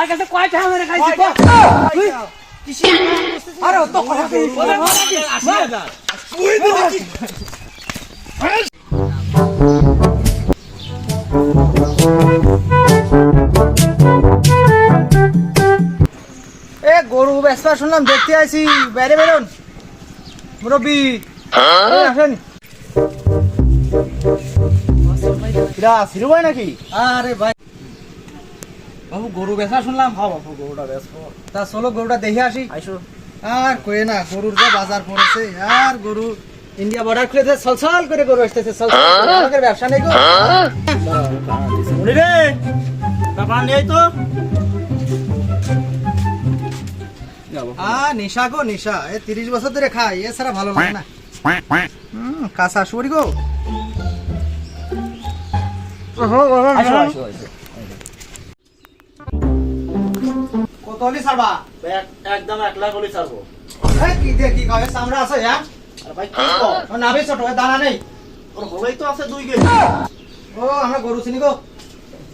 তার কাছে কয়টা মেরে খাইছি আরে তো কথা কই 80000 ওই তো নাকি এ গরু বেচা শুনলাম দেখতে আইছি বাইরে বেরোন মুরব্বি আসেন সিরু ভাই নাকি আরে ভাই বাবু গরু বেচা শুনলাম হ্যাঁ বাবু গরুটা বেচবো তা চলো গরুটা দেখে আসি আইসো আর কই না গরুর যে বাজার পড়েছে আর গরু ইন্ডিয়া বর্ডার খুলেছে ছলছল করে গরু আসতেছে ছলছল আমাদের ব্যবসা নেই গো রে বাবা নেই তো নিশা গো নিশা এ 30 বছর ধরে খাই এ ছাড়া ভালো লাগে না কাঁচা শুরি গো কত হলি ছাড়বা একদম 1 লাখ হলে ছাড়বো। কি দেখি গায়ে চামড়া আছে হ্যাঁ আরে ভাই কি কও? নাভি ছোট দানা নেই ওর হলেই তো আছে 2 কেজি। ও আমরা গরু চিনি গো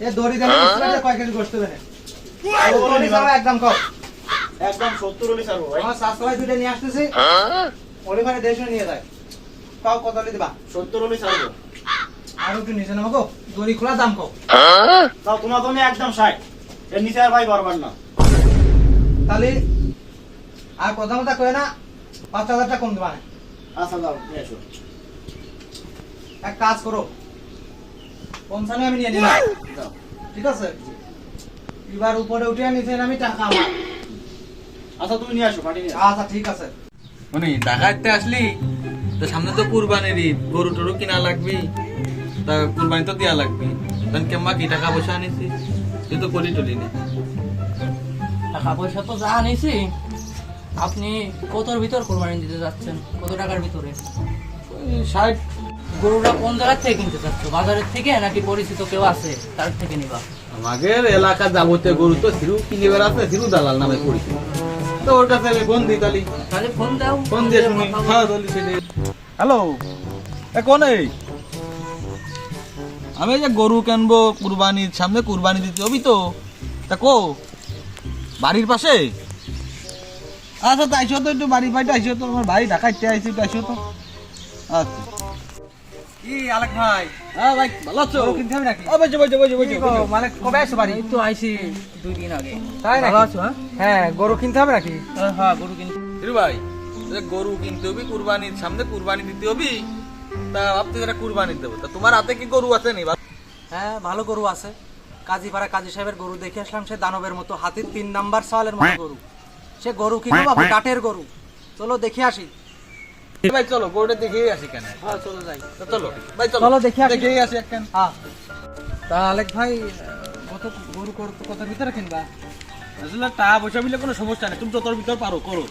এ দড়ি দেন কয় কেজি গোশত দেন একদম কম একদম 70 হলে ছাড়বো ভাই। আমার শাশুড়ি দুটো নিয়ে আসতেছি ওলি মানে দেশে নিয়ে যায় তাও কত হলি দিবা 70 হলে ছাড়বো। আর একটু নিচে নামো গো দড়ি খোলা দাম কও তাও তোমার জন্য একদম 60 এর নিচে আর ভাই পারবার না। তাহলে আর কথা মতো কয় না 5000 টাকা কম দিবা না আচ্ছা দাও নিয়ে এসো। এক কাজ করো 55 আমি নিয়ে নিলাম দাও। ঠিক আছে এবার উপরে উঠে নিচে আমি টাকা আমার আচ্ছা তুমি নিয়ে আসো পাটি নিয়ে আচ্ছা ঠিক আছে মানে ঢাকাতে আসলি তো সামনে তো কুরবানির ঈদ গরু টরু কিনা লাগবি তা কুরবানি তো দেয়া লাগবি তখন কেমবা কি টাকা পয়সা আনিছিস তুই তো করি টলি নি টাকা পয়সা তো যা আনিছি আপনি কতর ভিতর কোরবানি দিতে যাচ্ছেন কত টাকার ভিতরে 60 গরুটা কোন জায়গা থেকে কিনতে চাচ্ছ বাজারের থেকে নাকি পরিচিত কেউ আছে তার থেকে নিবা আমাদের এলাকা যাবতীয় গরু তো সিরু কিনিবার আছে সিরু দালাল নামে পরিচিত তো ওর কাছে আমি ফোন দিই তালি তাহলে ফোন দাও ফোন দিয়ে শুনি হ্যাঁ তালি সেটাই হ্যালো এ কোন এই আমি যে গরু কিনবো কুরবানির সামনে কুরবানি দিতে হবি তো তা কো বাড়ির পাশে আচ্ছা তো আইসো তো একটু বাড়ির বাড়িতে আইসো তো আমার বাড়ি ঢাকাইতে আইসি একটু আইসো তো আচ্ছা কি আলেক ভাই হ্যাঁ ভাই ভালো আছো গরু কিনতে হবে নাকি বসে বসে বসে বসে মানে কবে আসো বাড়ি এই তো আইছি 2 দিন আগে তাই ভালো নাকি আছো হ্যাঁ হ্যাঁ গরু কিনতে হবে নাকি হ্যাঁ গরু কিনতে হিরু ভাই এ গরু কিনতে হবি কুরবানির সামনে কুরবানি দিতে হবি তা ভাবতে যারা কুরবানি দেবো তা তোমার হাতে কি গরু আছে নি হ্যাঁ ভালো গরু আছে কাজীপাড়া কাজী সাহেবের গরু দেখে আসলাম সে দানবের মতো হাতির 3 নাম্বার সালের মতো গরু সে গরু কি গো বাবু কাঠের গরু চলো দেখে আসি ভাই চলো গরুটা দেখেই আসি কেন হ্যাঁ চলো যাই তা চলো ভাই চলো চলো দেখে আসি দেখেই আসি একখান হ্যাঁ তা আলেক ভাই কত গরু কত ভিতরে কিনবা আসলে টাকা পয়সা মিলে কোনো সমস্যা নেই তুমি তো তোর ভিতর পারো করো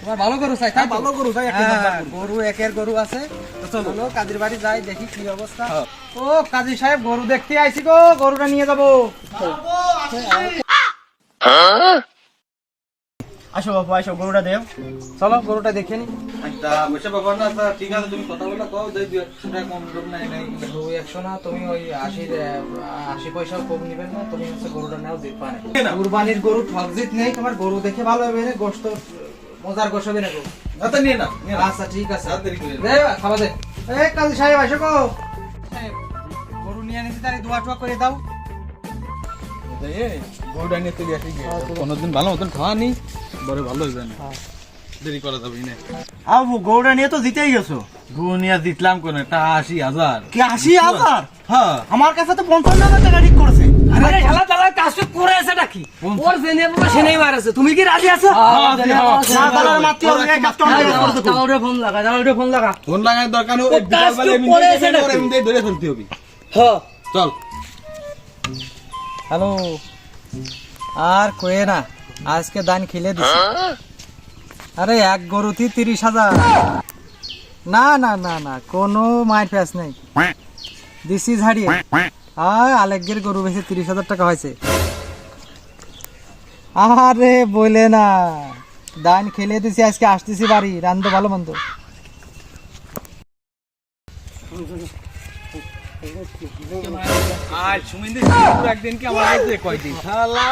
তোমার ভালো গরু চাই তাই তো? ভালো গরু চাই, একটা হ্যাঁ, নাম্বার গরু। গরু একের গরু আছে তো চলো। চলো কাজীর বাড়ি যাই দেখি কি অবস্থা হ্যাঁ। ও কাজী সাহেব গরু দেখতে আইছি গো গরুটা নিয়ে যাবো আসো বাবা আসো গরুটা দেও। চলো গরুটা দেখে নি তা পয়সা পাবো না তা ঠিক আছে তুমি কথা বলে কও দেই দিও সেটা কম দাম নাই নাই গরু 100 না তুমি ওই 80 পয়সাও কম নিবেন না তুমি হচ্ছে গরুটা নাও দিতে পারে না। কুরবানির গরু ঠকজিত নেই তোমার গরু দেখে ভালো হবে না গোশত মজার গোশত হবে না গো আচ্ছা নিয়ে না নিয়ে না আচ্ছা ঠিক আছে তাড়াতাড়ি করে দে খাওয়া দে এই কাজী সাহেব আসো গো সাহেব, গরু নিয়ে নিছি তাহলে দোয়া টোয়া করে দাও গরুটা নিয়ে চলে আসি কোনোদিন ভালো মতন খাওয়া নি বড় ভালো হইবে না দেরি করা যাবে না আবু গরুটা নিয়ে তো জিতেই গেছো। গরু নিয়ে জিতলাম কোন তা 80,000 কি 80,000? হ্যাঁ আমার কাছে তো 55,000 টাকা ঠিক করেছে। আরে শালা শালা কাজ করে আছে নাকি ওর জেনে পুরো সেনেই মারছে তুমি কি রাজি আছো না তাহলে মারতে হবে এই কাজটা আমাকে করতে দাও। দাও ফোন লাগা দাও ফোন লাগা ফোন লাগার দরকার নেই ও ওই বিকাল কাজ বেলা তো এমনি করে আছে নাকি? এমনি ধরে ফেলতে হবে হ্যাঁ চল হ্যালো আর কয়ে না আজকে দান খেলে দিছি আরে এক গরুতে 30,000 না না না না কোনো মায়ের প্যাস নেই দিছি ঝাড়িয়ে আর আলেকের গরু বেশি 30,000 টাকা হয়েছে আরে বলে না দান খেলে দিছি আজকে আসতেছি বাড়ি রান্ধো ভালো মন্দ আর সুমিন্দি একদিন কি আমার কাছে কয়দিন শালা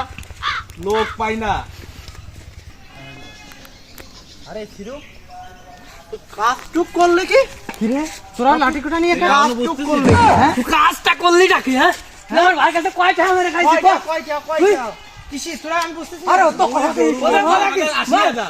লোক পাই না। আরে ফিরু কাজটুক করলে কি কিরে তোরা লাঠি কোটা নিয়ে কাজটুক করলি হ্যাঁ তুই কাজটা করলি নাকি হ্যাঁ আমার ভাই কাছে কয়টা মেরে খাইছি কো কয়টা কিসি তোরা আমি বুঝতেছি আরে তো কথা কি 80,000